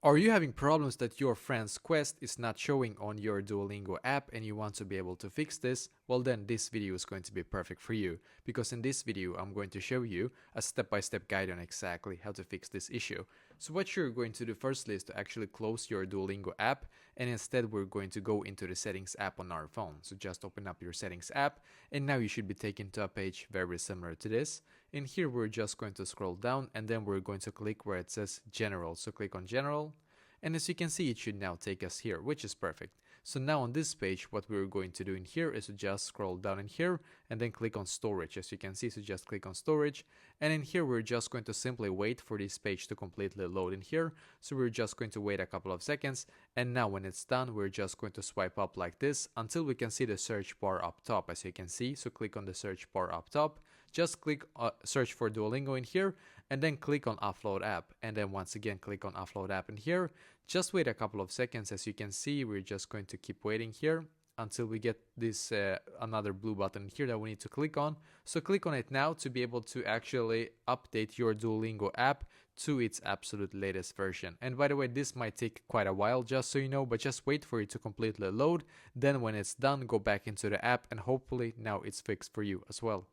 Are you having problems that your friend's quest is not showing on your Duolingo app and you want to be able to fix this? Well, then this video is going to be perfect for you, because in this video I'm going to show you a step-by-step guide on exactly how to fix this issue. So what you're going to do firstly is to actually close your Duolingo app, and instead we're going to go into the settings app on our phone. So just open up your settings app, and now you should be taken to a page very similar to this. In here we're just going to scroll down, and then we're going to click where it says general. So click on general. And as you can see, it should now take us here, which is perfect. So now on this page, what we're going to do in here is to just scroll down in here and then click on storage. As you can see, so just click on storage. And in here, we're just going to simply wait for this page to completely load in here. So we're just going to wait a couple of seconds. And now when it's done, we're just going to swipe up like this until we can see the search bar up top, as you can see. So click on the search bar up top. Just click search for Duolingo in here, and then click on offload app, and then once again click on offload app in here. Just wait a couple of seconds. As you can see, we're just going to keep waiting here until we get this another blue button here that we need to click on. So click on it now to be able to actually update your Duolingo app to its absolute latest version. And by the way, this might take quite a while, just so you know, but just wait for it to completely load. Then when it's done, go back into the app, and hopefully now it's fixed for you as well.